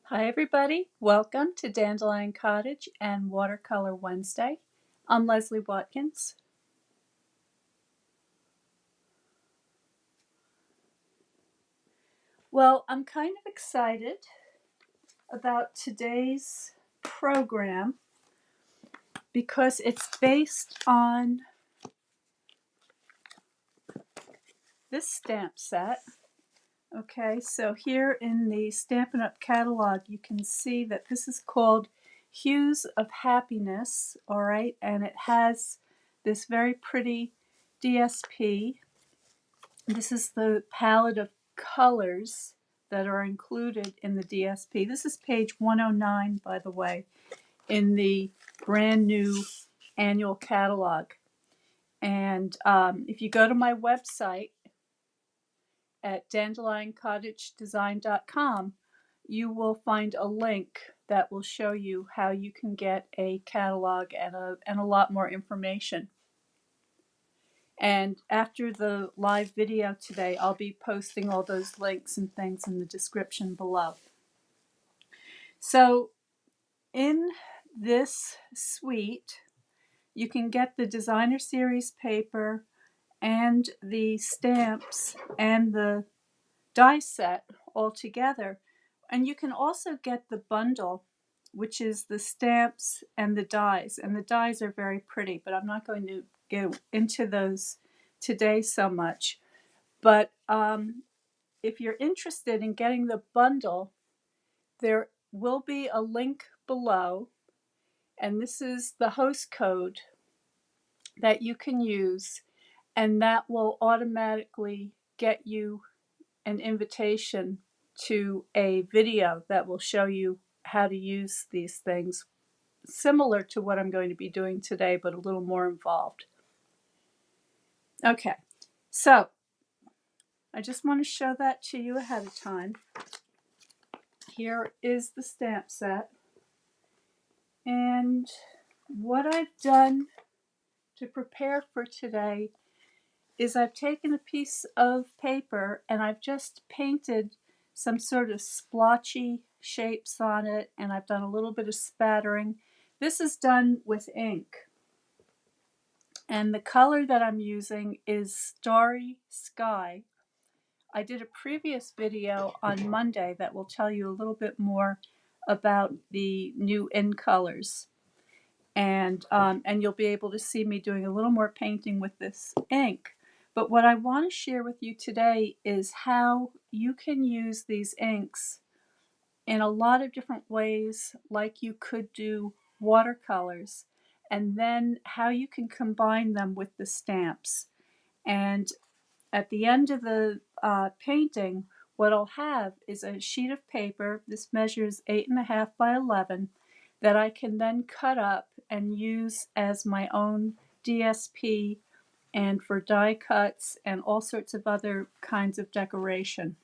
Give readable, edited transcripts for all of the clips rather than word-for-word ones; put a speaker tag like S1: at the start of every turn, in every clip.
S1: Hi everybody, welcome to Dandelion Cottage and Watercolor Wednesday. I'm Leslie Watkins. Well, I'm kind of excited about today's program because it's based on this stamp set. Okay, so here in the Stampin' Up! Catalog you can see that this is called Hues of Happiness, alright, and it has this very pretty DSP. This is the palette of colors that are included in the DSP. This is page 109, by the way, in the brand new annual catalog. And if you go to my website at dandelioncottagedesign.com, you will find a link that will show you how you can get a catalog and a lot more information. And after the live video today, I'll be posting all those links and things in the description below. So in this suite, you can get the designer series paper and the stamps and the die set all together. And you can also get the bundle, which is the stamps and the dies. And the dies are very pretty, but I'm not going to get into those today so much. But if you're interested in getting the bundle, there will be a link below, and this is the host code that you can use, and that will automatically get you an invitation to a video that will show you how to use these things, similar to what I'm going to be doing today, but a little more involved. Okay, so I just want to show that to you ahead of time. Here is the stamp set, and what I've done to prepare for today is I've taken a piece of paper and I've just painted some sort of splotchy shapes on it, and I've done a little bit of spattering. This is done with ink, and the color that I'm using is Starry Sky. I did a previous video on Monday that will tell you a little bit more about the new in colors, and you'll be able to see me doing a little more painting with this ink. But what I want to share with you today is how you can use these inks in a lot of different ways, like you could do watercolors, and then how you can combine them with the stamps. And at the end of the painting, what I'll have is a sheet of paper. This measures 8.5 by 11 that I can then cut up and use as my own DSP and for die cuts and all sorts of other kinds of decoration.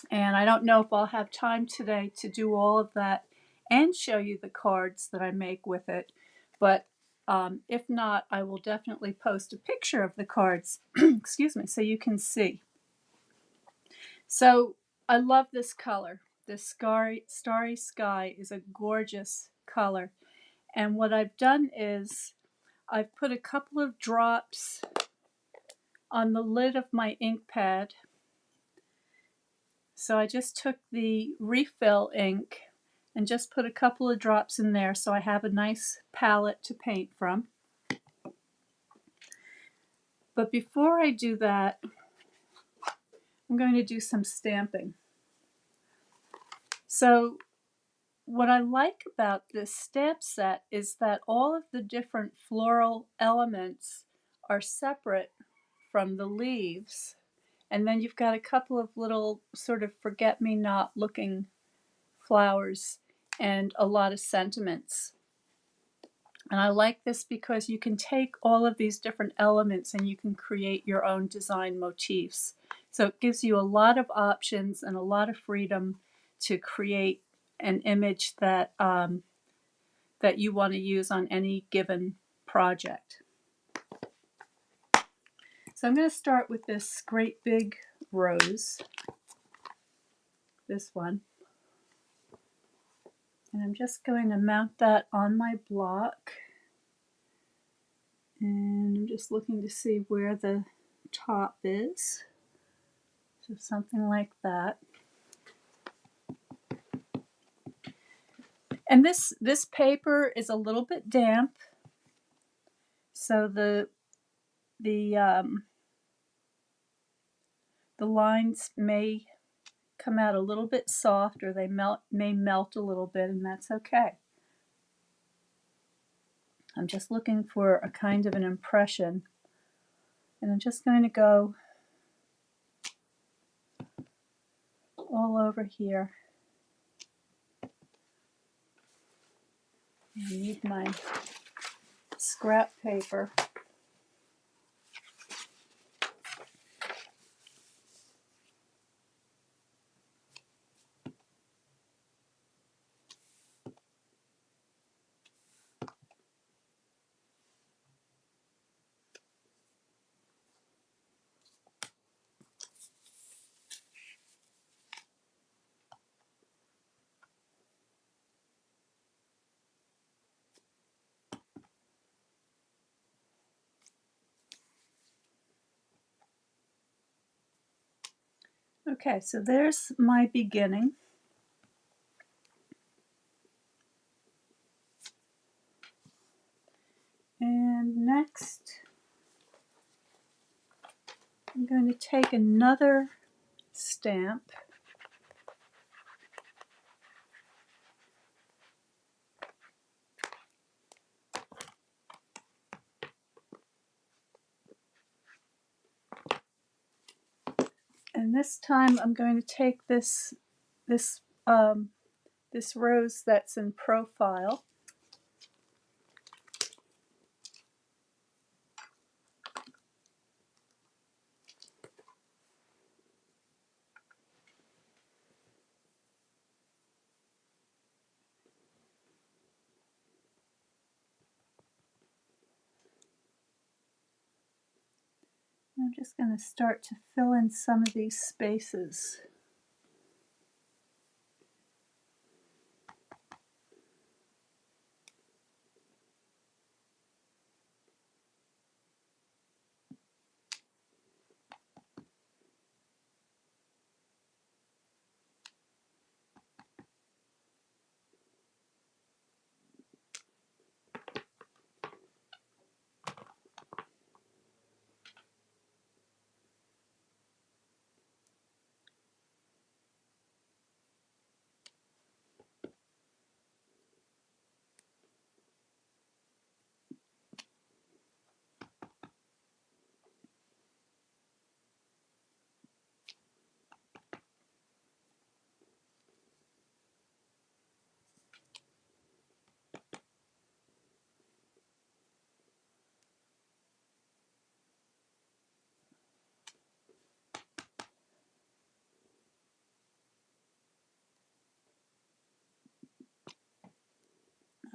S1: And I don't know if I'll have time today to do all of that and show you the cards that I make with it, but if not, I will definitely post a picture of the cards, excuse me, so you can see. So I love this color. This starry sky is a gorgeous color. And what I've done is I've put a couple of drops on the lid of my ink pad. So I just took the refill ink and just put a couple of drops in there so I have a nice palette to paint from. But before I do that, I'm going to do some stamping. So what I like about this stamp set is that all of the different floral elements are separate from the leaves. And then you've got a couple of little sort of forget-me-not looking flowers and a lot of sentiments. And I like this because you can take all of these different elements and you can create your own design motifs. So it gives you a lot of options and a lot of freedom to create an image that that you want to use on any given project. So I'm going to start with this great big rose, this one. And I'm just going to mount that on my block. And I'm just looking to see where the top is. So something like that. And this paper is a little bit damp, so the lines may come out a little bit soft, or they may melt a little bit, and that's okay. I'm just looking for a kind of an impression, and I'm just going to go all over here. I need my scrap paper. Okay, so there's my beginning. And next, I'm going to take another stamp. And this time I'm going to take this rose that's in profile. I'm just going to start to fill in some of these spaces.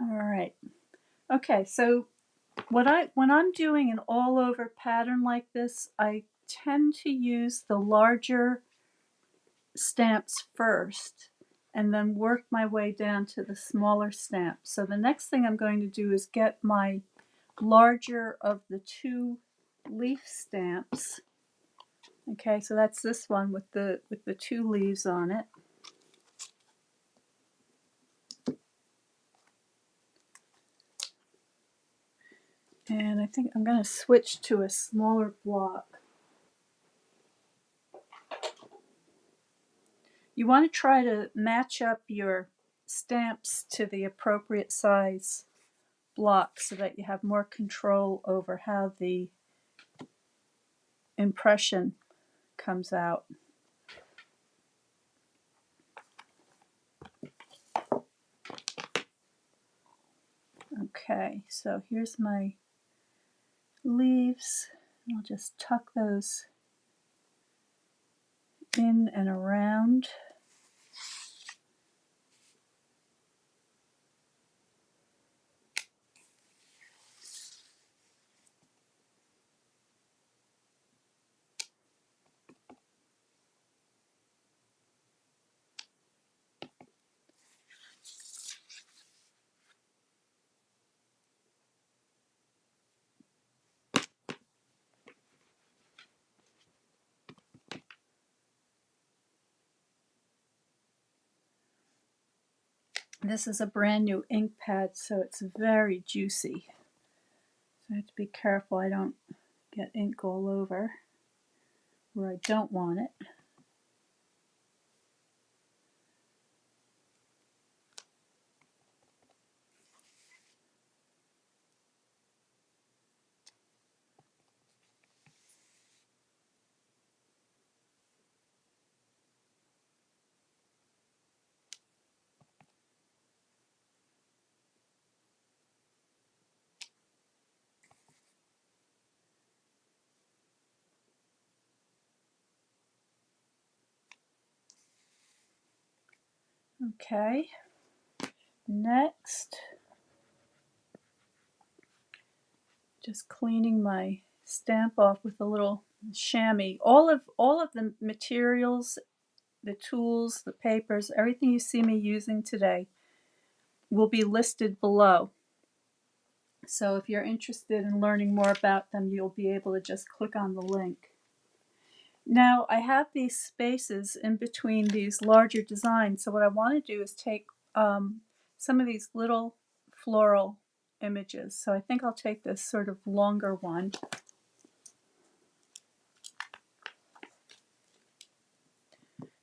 S1: All right. Okay, so when I'm doing an all over pattern like this, I tend to use the larger stamps first and then work my way down to the smaller stamps. So the next thing I'm going to do is get my larger of the two leaf stamps. Okay, so that's this one with the two leaves on it. And I think I'm going to switch to a smaller block. You want to try to match up your stamps to the appropriate size block so that you have more control over how the impression comes out. Okay, so here's my leaves. I'll just tuck those in and around. This is a brand new ink pad, so it's very juicy. So I have to be careful I don't get ink all over where I don't want it. Okay, next, just cleaning my stamp off with a little chamois. All of the materials, the tools, the papers, everything you see me using today will be listed below. So if you're interested in learning more about them, you'll be able to just click on the link. Now I have these spaces in between these larger designs. So what I want to do is take some of these little floral images. So I think I'll take this sort of longer one.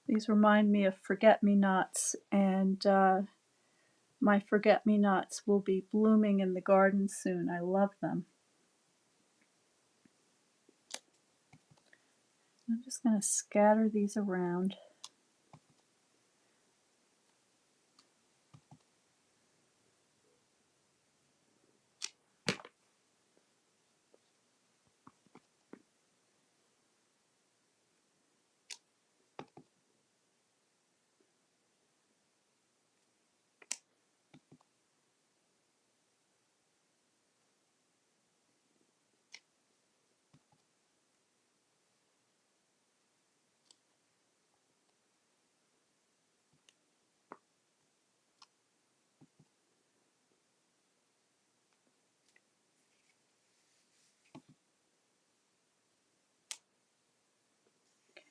S1: These remind me of forget-me-nots, and my forget-me-nots will be blooming in the garden soon. I love them. I'm just going to scatter these around.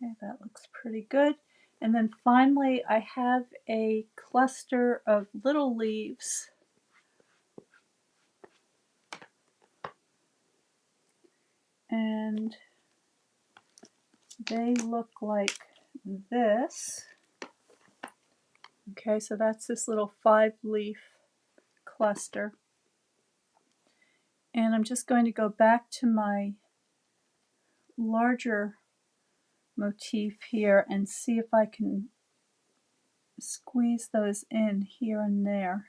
S1: Okay, that looks pretty good. And then finally, I have a cluster of little leaves. And they look like this. Okay, so that's this little 5-leaf cluster. And I'm just going to go back to my larger motif here and see if I can squeeze those in here and there.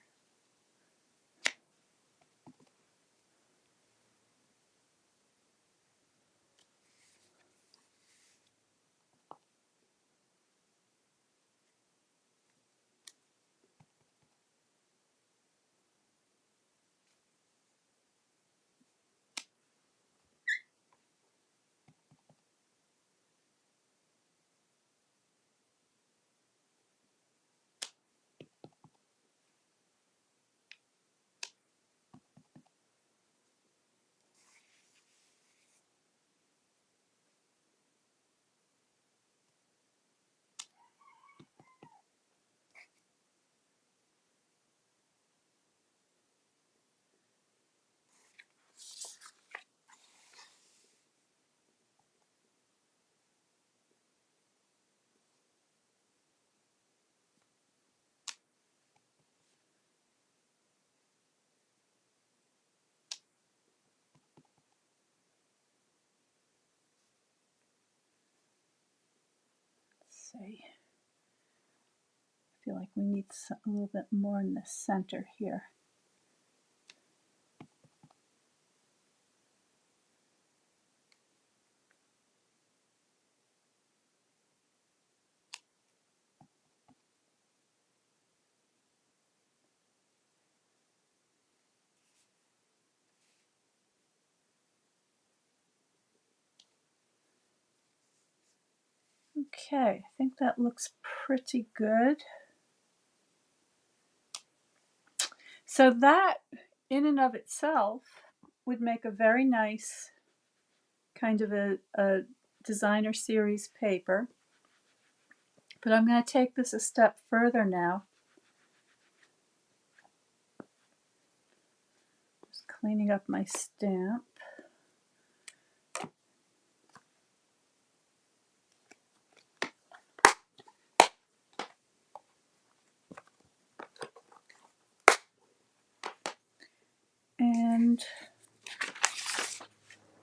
S1: Let's see. I feel like we need a little bit more in the center here. Okay, I think that looks pretty good. So that, in and of itself, would make a very nice kind of a designer series paper. But I'm going to take this a step further now. cleaning up my stamp. And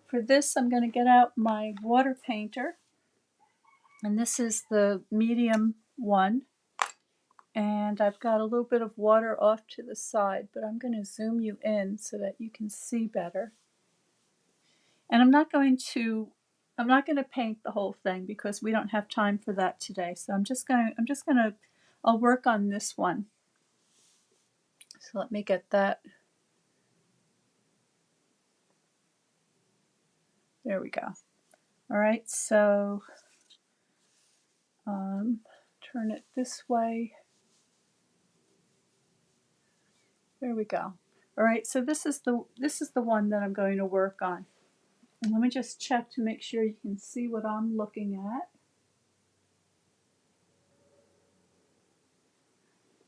S1: for this, I'm going to get out my water painter. And this is the medium one. And I've got a little bit of water off to the side, but I'm going to zoom you in so that you can see better. And I'm not going to paint the whole thing because we don't have time for that today. So I'll work on this one. So let me get that. There we go. All right, so turn it this way. There we go. All right, so this is the one that I'm going to work on. And let me just check to make sure you can see what I'm looking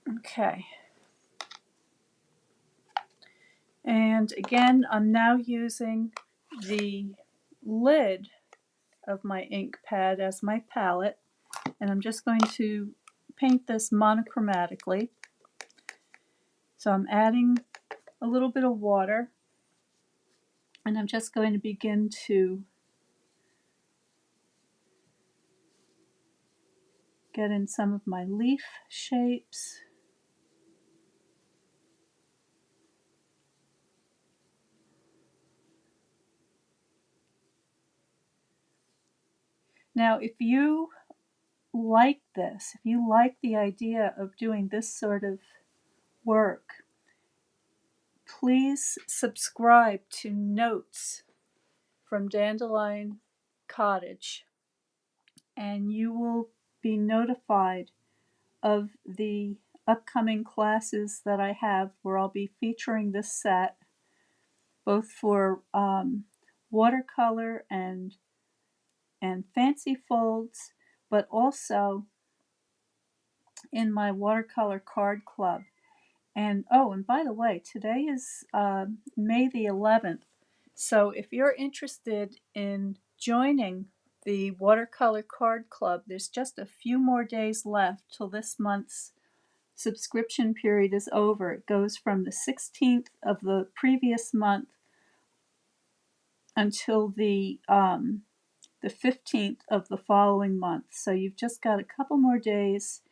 S1: at. Okay. And again, I'm now using the lid of my ink pad as my palette, and I'm just going to paint this monochromatically. So I'm adding a little bit of water, and I'm just going to begin to get in some of my leaf shapes. Now, if you like this, if you like the idea of doing this sort of work, please subscribe to Notes from Dandelion Cottage, and you will be notified of the upcoming classes that I have where I'll be featuring this set both for watercolor and fancy folds, but also in my watercolor card club. And oh, and by the way, today is May the 11th. So if you're interested in joining the Watercolor Card Club, there's just a few more days left till this month's subscription period is over. It goes from the 16th of the previous month until the 15th of the following month. So you've just got a couple more days,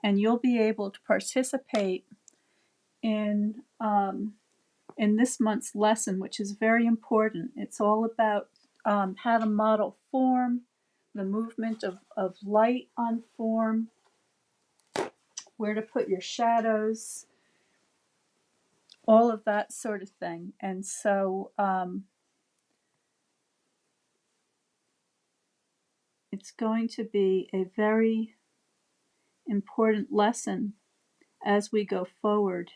S1: and you'll be able to participate in this month's lesson, which is very important. It's all about how to model form, the movement of light on form, where to put your shadows, all of that sort of thing. And so it's going to be a very important lesson as we go forward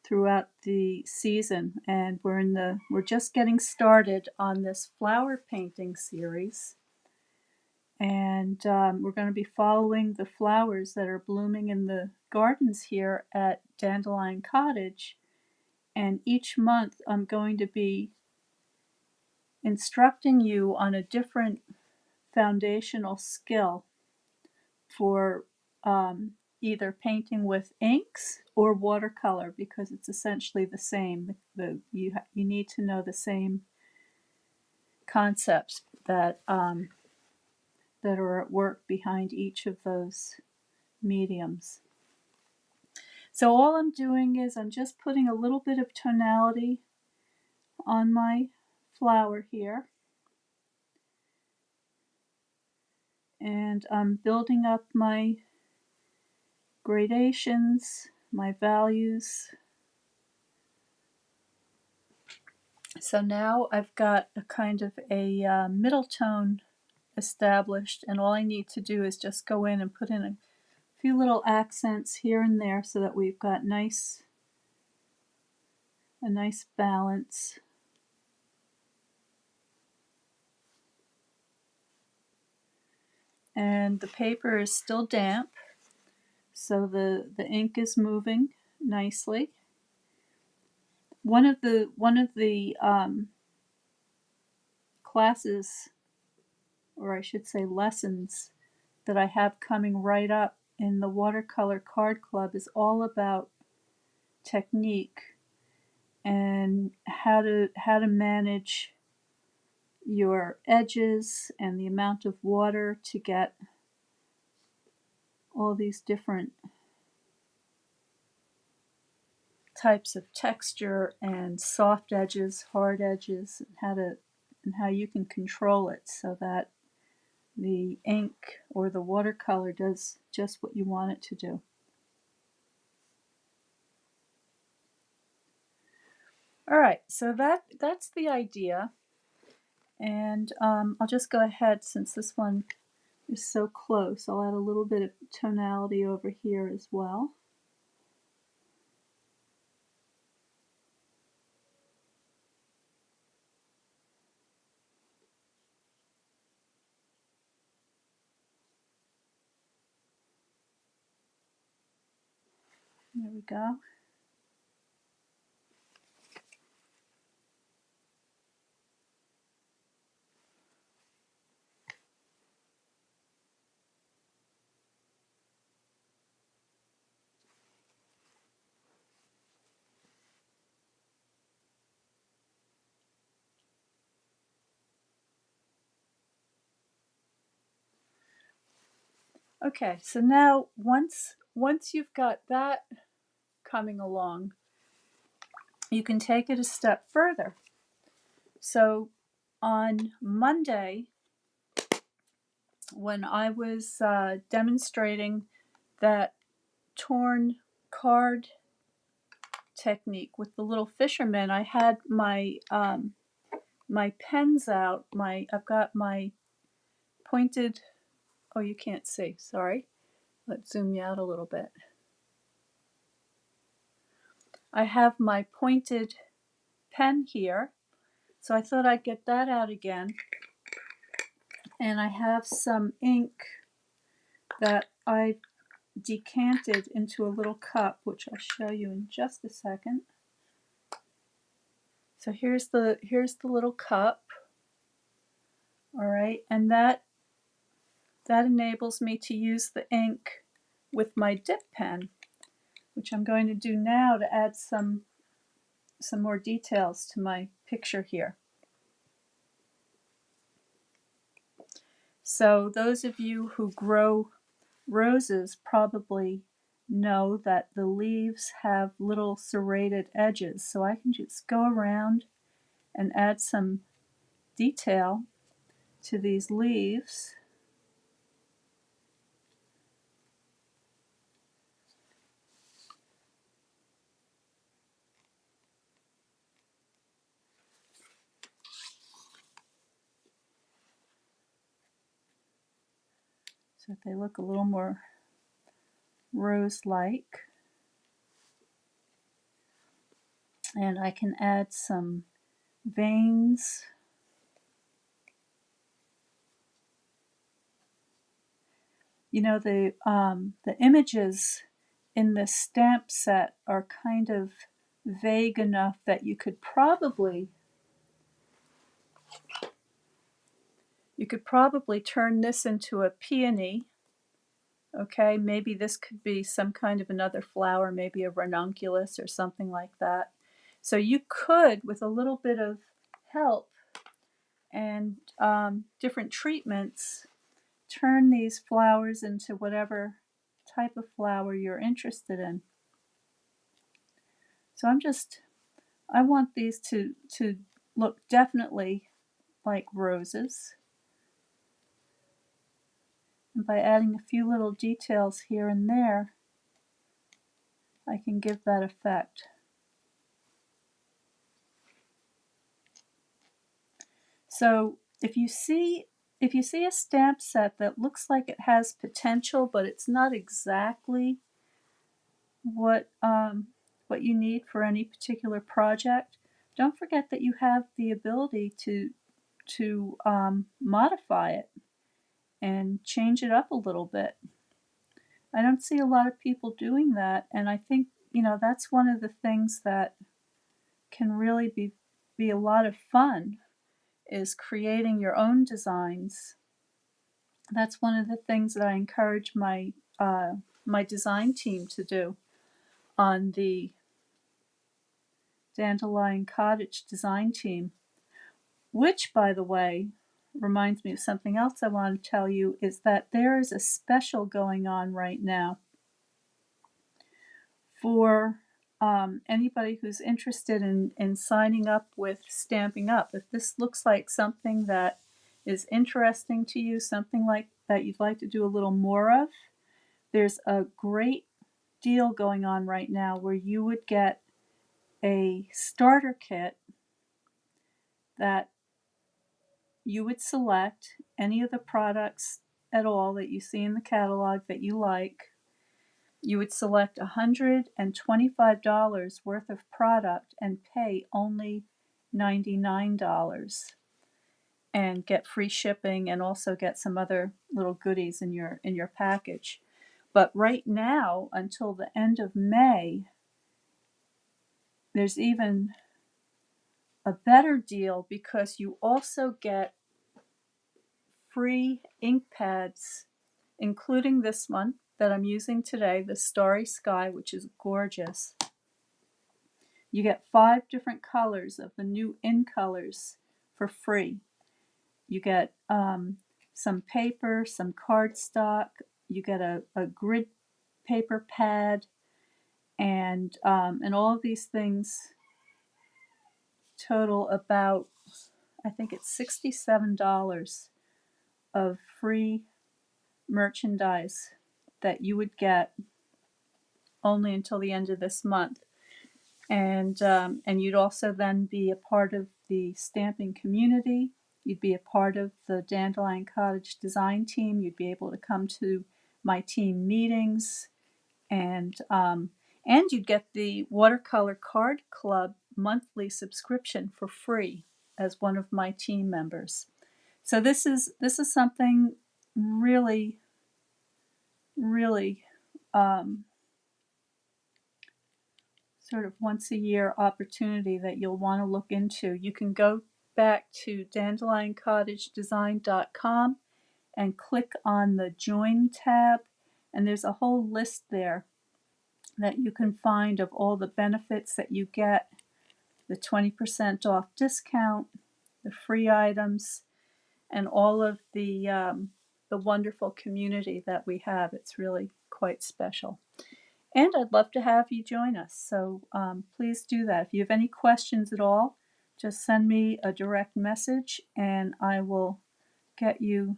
S1: throughout the season. And we're just getting started on this flower painting series. And we're going to be following the flowers that are blooming in the gardens here at Dandelion Cottage. And each month I'm going to be instructing you on a different foundational skill for either painting with inks or watercolor, because it's essentially the same. You need to know the same concepts that are at work behind each of those mediums. So all I'm doing is I'm just putting a little bit of tonality on my flower here, and I'm building up my gradations, my values. So now I've got a kind of a middle tone established, and all I need to do is just go in and put in a few little accents here and there so that we've got a nice balance. And the paper is still damp, so the ink is moving nicely. one of the classes, or I should say lessons, that I have coming right up in the Watercolor Card Club is all about technique and how to manage your edges and the amount of water to get all these different types of texture and soft edges, hard edges, and how you can control it so that the ink or the watercolor does just what you want it to do. All right, so that's the idea, and I'll just go ahead, since this one is so close, I'll add a little bit of tonality over here as well. There we go. Okay, so now once you've got that coming along, you can take it a step further. So on Monday, when I was demonstrating that torn card technique with the little fisherman, I had my my pens out. I've got my pointed. Oh, you can't see. Sorry. Let's zoom you out a little bit. I have my pointed pen here, so I thought I'd get that out again. And I have some ink that I decanted into a little cup, which I'll show you in just a second. So here's the little cup. All right, and that enables me to use the ink with my dip pen, which I'm going to do now to add some more details to my picture here. So those of you who grow roses probably know that the leaves have little serrated edges, so I can just go around and add some detail to these leaves. So that they look a little more rose-like. And I can add some veins. You know, the images in this stamp set are kind of vague enough that you could probably turn this into a peony. Okay, maybe this could be some kind of another flower, maybe a ranunculus or something like that. So you could, with a little bit of help and different treatments, turn these flowers into whatever type of flower you're interested in. So I want these to look definitely like roses. And by adding a few little details here and there, I can give that effect. So if you see a stamp set that looks like it has potential, but it's not exactly what you need for any particular project, don't forget that you have the ability to modify it and change it up a little bit. I don't see a lot of people doing that, and I think that's one of the things that can really be a lot of fun is creating your own designs. That's one of the things that I encourage my design team to do on the Dandelion Cottage design team, which, by the way, reminds me of something else I want to tell you, is that there is a special going on right now for anybody who's interested in signing up with Stamping Up. If this looks like something that is interesting to you, something like that you'd like to do a little more of, there's a great deal going on right now where you would get a starter kit that you would select any of the products at all that you see in the catalog that you like. You would select $125 worth of product and pay only $99 and get free shipping and also get some other little goodies in your package. But right now, until the end of May, there's even a better deal because you also get free ink pads, including this one that I'm using today, the Starry Sky, which is gorgeous. You get 5 different colors of the new in colors for free. You get some paper, some cardstock, you get a grid paper pad, and all of these things total about, I think it's $67 of free merchandise that you would get only until the end of this month. And you'd also then be a part of the stamping community. You'd be a part of the Dandelion Cottage design team. You'd be able to come to my team meetings, and you'd get the Watercolor Card Club monthly subscription for free as one of my team members. So this is something really, really sort of once a year opportunity that you'll want to look into. You can go back to dandelioncottagedesign.com and click on the Join tab, and there's a whole list there that you can find of all the benefits that you get, the 20% off discount, the free items, and all of the wonderful community that we have. It's really quite special. And I'd love to have you join us. So please do that. If you have any questions at all, just send me a direct message and I will get you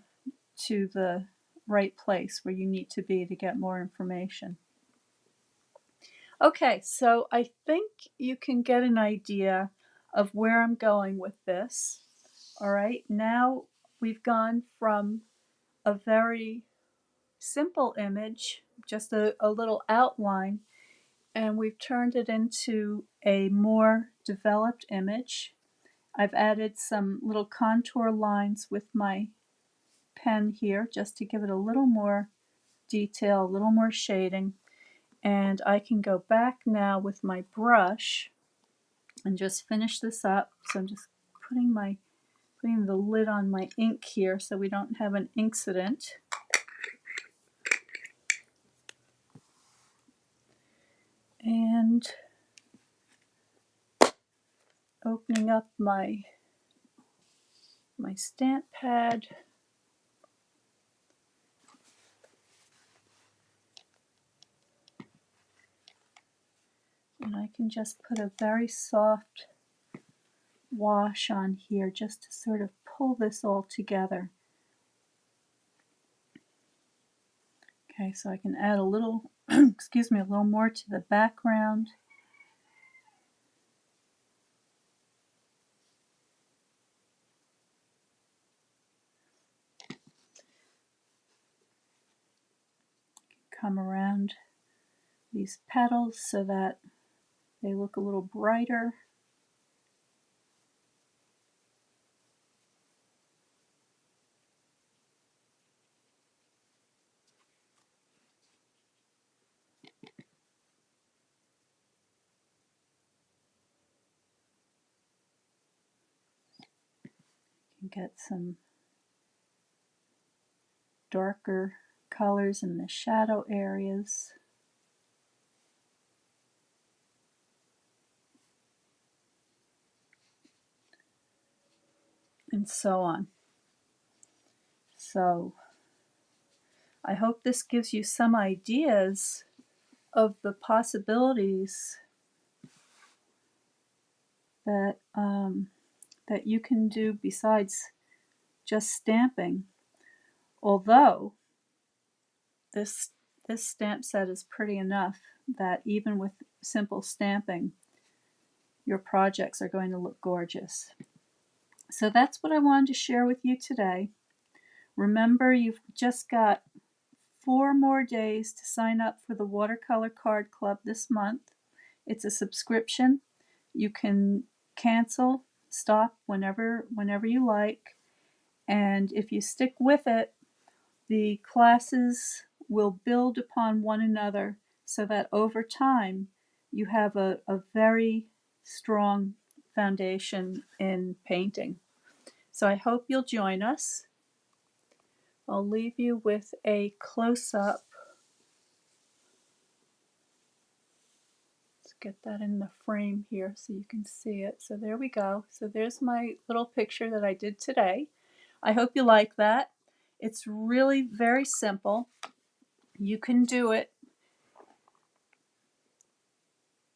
S1: to the right place where you need to be to get more information. Okay, so I think you can get an idea of where I'm going with this. All right, now we've gone from a very simple image, just a little outline, and we've turned it into a more developed image. I've added some little contour lines with my pen here just to give it a little more detail, a little more shading. And I can go back now with my brush and just finish this up. So I'm just putting the lid on my ink here so we don't have an incident. And opening up my stamp pad. And I can just put a very soft wash on here just to sort of pull this all together. Okay, so I can add a little, excuse me, a little more to the background. Come around these petals so that they look a little brighter. Get some darker colors in the shadow areas. And so on. So I hope this gives you some ideas of the possibilities that that you can do besides just stamping. Although this stamp set is pretty enough that even with simple stamping, your projects are going to look gorgeous. So that's what I wanted to share with you today. Remember, you've just got 4 more days to sign up for the Watercolor Card Club this month. It's a subscription. You can cancel, stop whenever you like. And if you stick with it, the classes will build upon one another so that over time you have a very strong foundation in painting. So I hope you'll join us. I'll leave you with a close-up. Let's get that in the frame here so you can see it. So there we go. So there's my little picture that I did today. I hope you like that. It's really very simple. You can do it.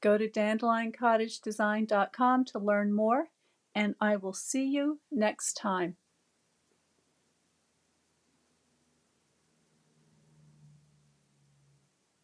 S1: Go to dandelioncottagedesign.com to learn more, and I will see you next time.